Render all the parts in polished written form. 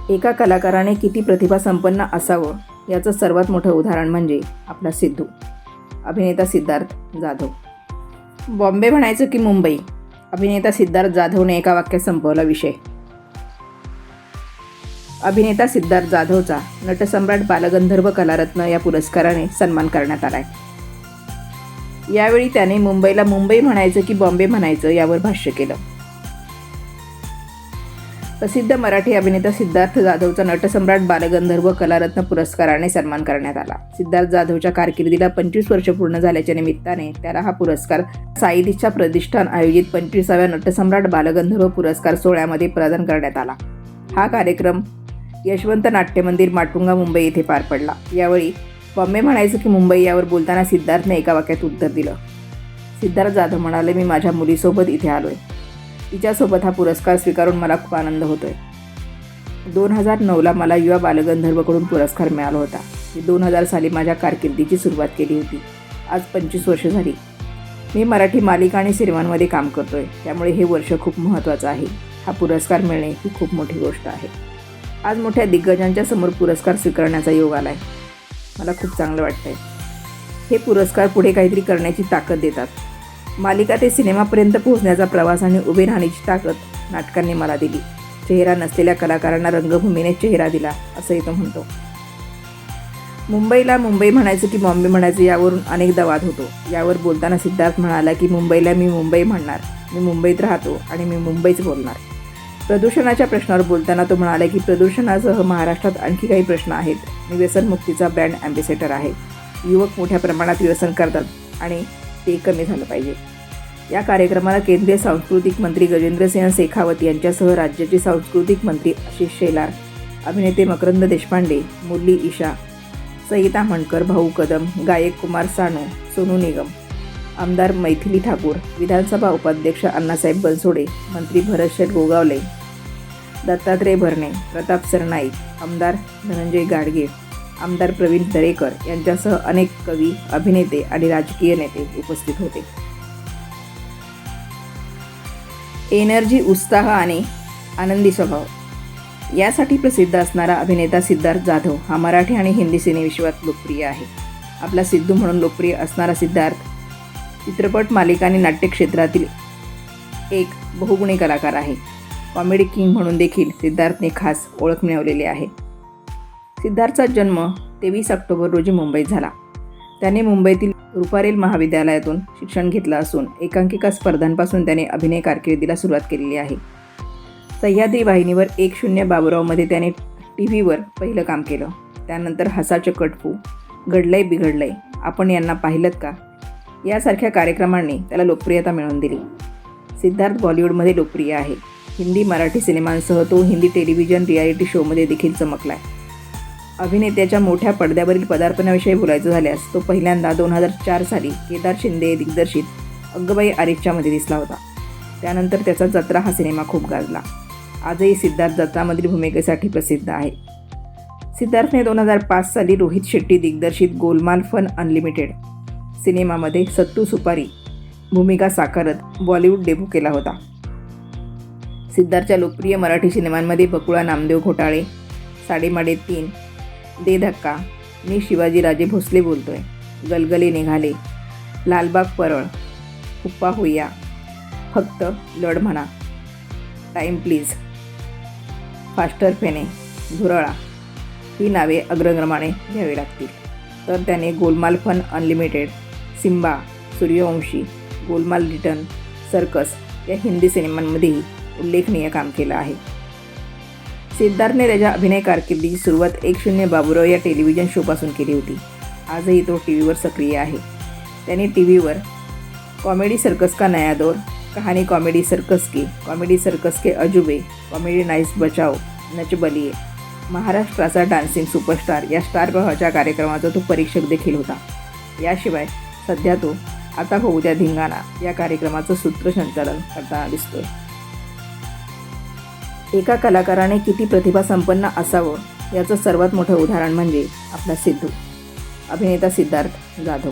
एका कलाकाराने किती प्रतिभासंपन्न असावं याचं सर्वात मोठं उदाहरण म्हणजे आपला सिद्धू, अभिनेता सिद्धार्थ जाधव. बॉम्बे म्हणायचं की मुंबई, अभिनेता सिद्धार्थ जाधवने एका वाक्यात संपवला विषय. अभिनेता सिद्धार्थ जाधवचा नटसम्राट बालगंधर्व कलारत्न या पुरस्काराने सन्मान करण्यात आलाय. यावेळी त्याने मुंबईला मुंबई म्हणायचं की बॉम्बे म्हणायचं यावर भाष्य केलं. प्रसिद्ध मराठी अभिनेता सिद्धार्थ जाधवचा नटसम्राट बालगंधर्व कलारत्न पुरस्काराने सन्मान करण्यात आला. सिद्धार्थ जाधवच्या कारकिर्दीला 25 वर्ष पूर्ण झाल्याच्या निमित्ताने त्याला हा पुरस्कार साईदिशा प्रतिष्ठान आयोजित 25व्या नटसम्राट बालगंधर्व पुरस्कार सोहळ्यामध्ये प्रदान करण्यात आला. हा कार्यक्रम यशवंत नाट्य मंदिर, माटुंगा, मुंबई येथे पार पडला. यावेळी बॉम्बे म्हणायचं की मुंबई यावर बोलताना सिद्धार्थने एका वाक्यात उत्तर दिलं. सिद्धार्थ जाधव म्हणाले, मी माझ्या मुलीसोबत इथे आलोय. तिच्यासोबत हा पुरस्कार स्वीकारून मला खूप आनंद होतोय. 2009ला मला युवा बालगंधर्वकडून पुरस्कार मिळाला होता. मी 2000 साली माझ्या कारकिर्दीची सुरुवात केली होती. आज 25 वर्ष झाली. मी मराठी मालिका आणि सिनेमांमध्ये काम करतोय, त्यामुळे हे वर्ष खूप महत्त्वाचं आहे. हा पुरस्कार मिळणे ही खूप मोठी गोष्ट आहे. आज मोठ्या दिग्गजांच्या समोर पुरस्कार स्वीकारण्याचा योग आला आहे. मला खूप चांगलं वाटतंय. हे पुरस्कार पुढे काहीतरी करण्याची ताकद देतात. मालिका ते सिनेमापर्यंत पोहोचण्याचा प्रवास आणि उभे राहण्याची ताकद नाटकांनी मला दिली. चेहरा नसलेल्या कलाकारांना रंगभूमीने चेहरा दिला, असंही तो म्हणतो. मुंबईला मुंबई म्हणायचं की बॉम्बे म्हणायचं यावरून अनेकदा वाद होतो. यावर बोलताना सिद्धार्थ म्हणाला की मुंबईला मी मुंबई म्हणणार, मी मुंबईत राहतो आणि मी मुंबईच बोलणार. प्रदूषणाच्या प्रश्नावर बोलताना तो म्हणाला की प्रदूषणासह महाराष्ट्रात आणखी काही प्रश्न आहेत. मी व्यसनमुक्तीचा ब्रँड ॲम्बेसेडर आहे. युवक मोठ्या प्रमाणात व्यसन करतात आणि ते कमी झालं पाहिजे. या कार्यक्रमाला केंद्रीय सांस्कृतिक मंत्री गजेंद्रसिंह शेखावत यांच्यासह राज्याचे सांस्कृतिक मंत्री आशिष शेलार, अभिनेते मकरंद देशपांडे, मुरली ईशा, संहिता मणकर, भाऊ कदम, गायक कुमार सानू, सोनू निगम, आमदार मैथिली ठाकूर, विधानसभा उपाध्यक्ष अण्णासाहेब बनसोडे, मंत्री भरतशेठ गोगावले, दत्तात्रय भरणे, प्रताप सरनाईक, आमदार धनंजय गाडगे, आमदार प्रवीण दरेकर यांच्यासह अनेक कवी, अभिनेते आणि राजकीय नेते उपस्थित होते. एनर्जी, उत्साह आणि आनंदी स्वभाव यासाठी प्रसिद्ध असणारा अभिनेता सिद्धार्थ जाधव हा मराठी आणि हिंदी सिनेविश्वात लोकप्रिय आहे. आपला सिद्धू म्हणून लोकप्रिय असणारा सिद्धार्थ चित्रपट, मालिका आणि नाट्य क्षेत्रातील एक बहुगुणी कलाकार आहे. कॉमेडी किंग म्हणून देखील सिद्धार्थने खास ओळख मिळवलेली आहे. सिद्धार्थचा जन्म 23 ऑक्टोबर रोजी मुंबईत झाला. त्याने मुंबईतील रुपारेल महाविद्यालयातून शिक्षण घेतलं असून एकांकिका स्पर्धांपासून त्याने अभिनय कारकिर्दीला सुरुवात केलेली आहे. सह्याद्री वाहिनीवर 10 बाबूरावमध्ये त्याने टीव्हीवर पहिलं काम केलं. त्यानंतर हसाचे कटफू, घडलंय बिघडलंय, आपण यांना पाहिलंत का यासारख्या कार्यक्रमांनी त्याला लोकप्रियता मिळवून दिली. सिद्धार्थ बॉलिवूडमध्ये लोकप्रिय आहे. हिंदी, मराठी सिनेमांसह तो हिंदी टेलिव्हिजन रियालिटी शोमध्ये देखील चमकलाय. अभिनेत्याच्या मोठ्या पडद्यावरील पदार्पणाविषयी बोलायचं झाल्यास तो पहिल्यांदा 2004 साली केदार शिंदे दिग्दर्शित अग्गबाई आरिफच्यामध्ये दिसला होता. त्यानंतर त्याचा जत्रा हा सिनेमा खूप गाजला. आजही सिद्धार्थ जत्रामधील भूमिकेसाठी प्रसिद्ध आहे. सिद्धार्थने 2005 साली रोहित शेट्टी दिग्दर्शित गोलमाल फन अनलिमिटेड सिनेमामध्ये सत्तू सुपारी भूमिका साकारत बॉलिवूड डेब्यू केला होता. सिद्धार्थच्या लोकप्रिय मराठी सिनेमांमध्ये बकुळा, नामदेव घोटाळे, साडेमाडे 3, दे धक्का, मी शिवाजीराजे भोसले बोलतोय, गलगले निघाले, लालबाग परळ, हुप्पा होया, फक्त लढ म्हणा, टाईम प्लीज, फास्टर फेणे, झुरळा ही नावे अग्रक्रमाने घ्यावी लागतील. तर त्याने गोलमाल फन अनलिमिटेड, सिम्बा, सूर्यवंशी, गोलमाल रिटर्न, सर्कस या हिंदी सिनेमांमध्येही उल्लेखनीय काम केलं आहे. सिद्धार्थने त्याच्या अभिनय कारकिर्दीची सुरुवात 10 बाबूराव या टेलिव्हिजन शोपासून केली होती. आजही तो टीव्हीवर सक्रिय आहे. त्याने टीव्हीवर कॉमेडी सर्कस का नया दौर, कहाणी कॉमेडी सर्कस की, कॉमेडी सर्कस के अजूबे, कॉमेडी नाइस बचाओ, नच बलिये, महाराष्ट्राचा डान्सिंग सुपरस्टार या स्टार प्रवाहाच्या कार्यक्रमाचा तो परीक्षक देखील होता. याशिवाय सध्या तो आता होऊ द्या धिंगाणा या कार्यक्रमाचं सूत्रसंचालन करताना दिसतोय. एका कलाकाराने किती प्रतिभासंपन्न असावं याचं सर्वात मोठं उदाहरण म्हणजे आपला सिद्धू, अभिनेता सिद्धार्थ जाधव.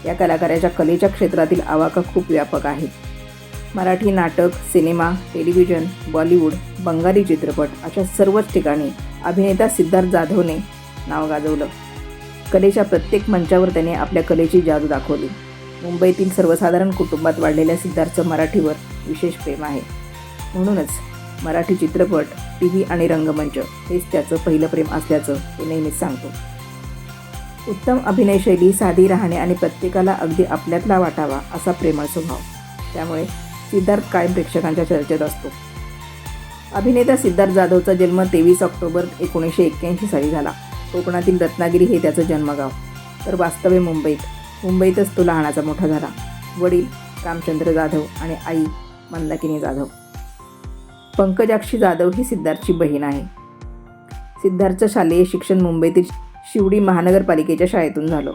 या कलाकाराच्या कलेच्या क्षेत्रातील आवाका खूप व्यापक आहे. मराठी नाटक, सिनेमा, टेलिव्हिजन, बॉलिवूड, बंगाली चित्रपट अशा सर्वच ठिकाणी अभिनेता सिद्धार्थ जाधवने नाव गाजवलं. कलेच्या प्रत्येक मंचावर त्याने आपल्या कलेची जादू दाखवली. मुंबईतील सर्वसाधारण कुटुंबात वाढलेल्या सिद्धार्थचं मराठीवर विशेष प्रेम आहे. म्हणूनच मराठी चित्रपट, टीव्ही आणि रंगमंच हेच त्याचं पहिलं प्रेम असल्याचं तो नेहमीच सांगतो. उत्तम अभिनय शैली, साधी राहणे आणि प्रत्येकाला अगदी आपल्यातला वाटावा असा प्रेमळ स्वभाव, त्यामुळे सिद्धार्थ कायम प्रेक्षकांच्या चर्चेत असतो. अभिनेता सिद्धार्थ जाधवचा जन्म 23 ऑक्टोबर 1981 साली झाला. कोकणातील रत्नागिरी हे त्याचं जन्मगाव, तर वास्तव्य मुंबईतच तो लहानाचा मोठा झाला. वडील रामचंद्र जाधव आणि आई मंदाकिनी जाधव. पंकजाक्षी जाधव ही सिद्धार्थची बहीण आहे. सिद्धार्थचं शालेय शिक्षण मुंबईतील शिवडी महानगरपालिकेच्या शाळेतून झालं.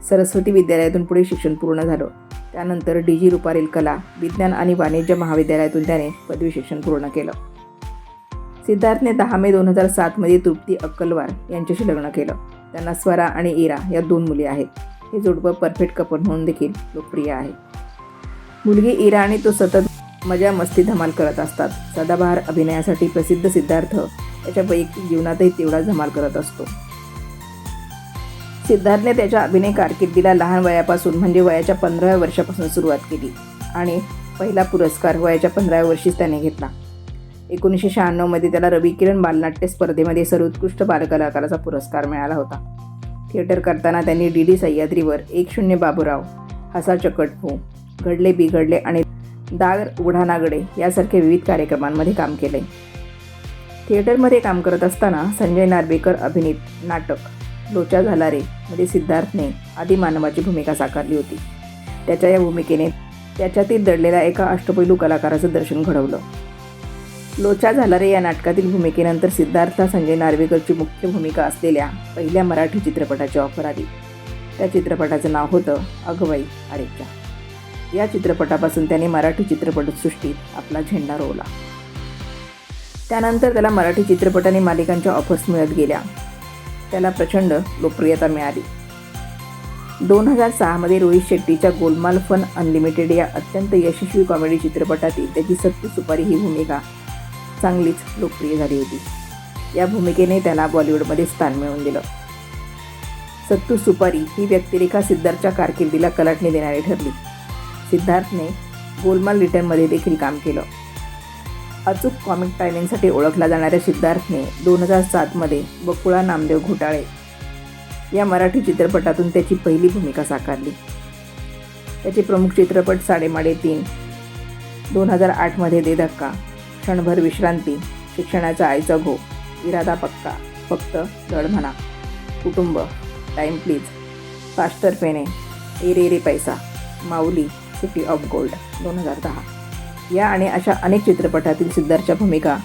सरस्वती विद्यालयातून पुढे शिक्षण पूर्ण झालं. त्यानंतर डी.जी. रुपारेल कला, विज्ञान आणि वाणिज्य महाविद्यालयातून त्याने पदवी शिक्षण पूर्ण केलं. सिद्धार्थने 10 मे 2007 मध्ये तृप्ती अक्कलवार यांच्याशी लग्न केलं. त्यांना स्वरा आणि इरा या 2 मुली आहेत. हे जोडपं परफेक्ट कपल म्हणून देखील लोकप्रिय आहे. मुलगी इरा आणि तो सतत मजा मस्ती धमाल करत असतात. सदाबहार अभिनयासाठी प्रसिद्ध सिद्धार्थ त्याच्या वैयक्तिक जीवनातही तेवढाच धमाल करत असतो. सिद्धार्थने त्याच्या अभिनय कारकिर्दीला लहान वयापासून म्हणजे वयाच्या 15व्या वर्षापासून सुरुवात केली आणि पहिला पुरस्कार वयाच्या 15व्या वर्षीच त्याने घेतला. 1996 मध्ये त्याला रवी किरण बालनाट्य स्पर्धेमध्ये सर्वोत्कृष्ट बालकलाकाराचा पुरस्कार मिळाला होता. थिएटर करताना त्यांनी डी.डी. सह्याद्रीवर 10 बाबूराव, हसा चकट हो, घडले बिघडले आणि दार उघडा नागडे यासारख्या विविध कार्यक्रमांमध्ये काम केले. थिएटरमध्ये काम करत असताना संजय नार्वेकर अभिनीत नाटक लोचा झाला रे मध्ये सिद्धार्थने आदिमानवाची भूमिका साकारली होती. त्याच्या या भूमिकेने त्याच्यातील दडलेल्या एका अष्टपैलू कलाकाराचं दर्शन घडवलं. लोचा झाला रे या नाटकातील भूमिकेनंतर सिद्धार्थला संजय नार्वेकरची मुख्य भूमिका असलेल्या पहिल्या मराठी चित्रपटाची ऑफर आली. त्या चित्रपटाचं नाव होतं अगवाई अरेच्चा. या चित्रपटापासून त्याने मराठी चित्रपटसृष्टीत आपला झेंडा रोवला. त्यानंतर त्याला मराठी चित्रपट आणि मालिकांच्या ऑफर्स मिळत गेल्या. त्याला प्रचंड लोकप्रियता मिळाली. 2006 मध्ये रोहित शेट्टीच्या गोलमाल फन अनलिमिटेड या अत्यंत यशस्वी कॉमेडी चित्रपटातील त्याची सत्तू सुपारी ही भूमिका चांगलीच लोकप्रिय झाली होती. या भूमिकेने त्याला बॉलिवूडमध्ये स्थान मिळवून दिलं. सत्तू सुपारी ही व्यक्तिरेखा सिद्धार्थच्या कारकिर्दीला कलाटणी देणारी ठरली. सिद्धार्थने गोलमाल रिटर्नमध्ये देखील काम केलं. अचूक कॉमिक टायमिंगसाठी ओळखला जाणाऱ्या सिद्धार्थने 2007 मध्ये बकुळा नामदेव घोटाळे या मराठी चित्रपटातून त्याची पहिली भूमिका साकारली. त्याचे प्रमुख चित्रपट साडेमाडे 3, 2008 मध्ये दे धक्का, क्षणभर विश्रांती, शिक्षणाचा आईचा घो, इरादा पक्का, फक्त धड म्हणा, कुटुंब, टाईम प्लीज, फास्टर फेणे, ए रे रे पैसा, माऊली, सिटी ऑफ गोल्ड 2010 या आणि अशा अनेक चित्रपटातील सिद्धार्थच्या भूमिका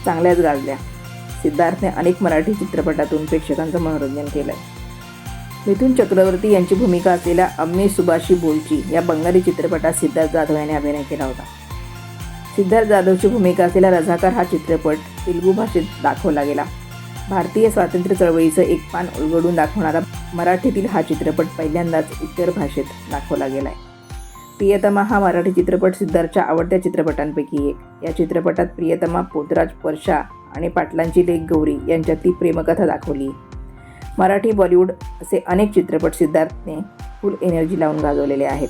चांगल्याच गाजल्या. सिद्धार्थने अनेक मराठी चित्रपटातून प्रेक्षकांचं मनोरंजन केलं आहे. मिथुन चक्रवर्ती यांची भूमिका असलेल्या अम्मी सुभाषी बोलची या बंगाली चित्रपटात सिद्धार्थ जाधव यांनी अभिनय केला होता. सिद्धार्थ जाधवची भूमिका असलेला रझाकार हा चित्रपट तेलुगू भाषेत दाखवला गेला. भारतीय स्वातंत्र्य चळवळीचं एक पान उलगडून दाखवणारा मराठीतील हा चित्रपट पहिल्यांदाच इतर भाषेत दाखवला गेला आहे. प्रियतमा हा मराठी चित्रपट सिद्धार्थच्या आवडत्या चित्रपटांपैकी एक. या चित्रपटात प्रियतमा, पोतराज, परशा आणि पाटलांची लेक गौरी यांच्यातली प्रेमकथा दाखवली. मराठी, बॉलिवूड असे अनेक चित्रपट सिद्धार्थने फुल एनर्जी लावून गाजवलेले आहेत.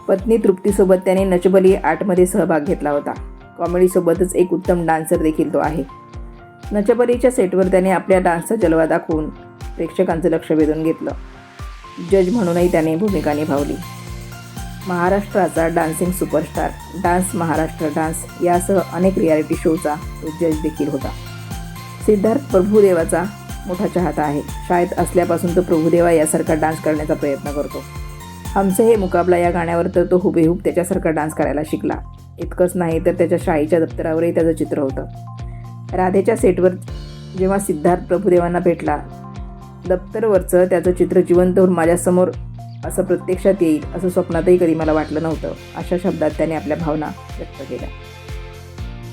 पत्नी तृप्तीसोबत त्याने नच बलिये 8 मध्ये सहभाग घेतला होता. कॉमेडीसोबतच एक उत्तम डान्सर देखील तो आहे. नच बलियेच्या सेटवर त्याने आपल्या डान्सचा जलवा दाखवून प्रेक्षकांचं लक्ष वेधून घेतलं. जज म्हणूनही त्याने भूमिका निभावली. महाराष्ट्राचा dancing superstar, dance Maharashtra dance यासह अनेक रियालिटी शोचा तो जज देखील होता. सिद्धार्थ प्रभुदेवाचा मोठा चाहता आहे. शाळेत असल्यापासून तो प्रभुदेवा यासारखा डान्स करण्याचा प्रयत्न करतो. हमसे हे मुकाबला या गाण्यावर तर तो हुबेहूब त्याच्यासारखा डान्स करायला शिकला. इतकंच नाही तर त्याच्या शाळेच्या दप्तरावरही त्याचं चित्र होतं. राधेच्या सेटवर जेव्हा सिद्धार्थ प्रभुदेवांना भेटला, दप्तरवरचं त्याचं चित्र जिवंत होऊन माझ्यासमोर असं प्रत्यक्षात येईल असं स्वप्नातही कधी मला वाटलं नव्हतं, अशा शब्दात त्याने आपल्या भावना व्यक्त केल्या.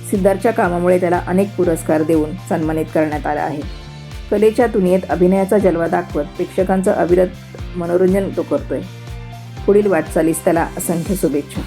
सिद्धार्थच्या कामामुळे त्याला अनेक पुरस्कार देऊन सन्मानित करण्यात आलं आहे. कलेच्या दुनियेत अभिनयाचा जलवा दाखवत प्रेक्षकांचं अविरत मनोरंजन तो करतोय. पुढील वाटचालीस त्याला असंख्य शुभेच्छा.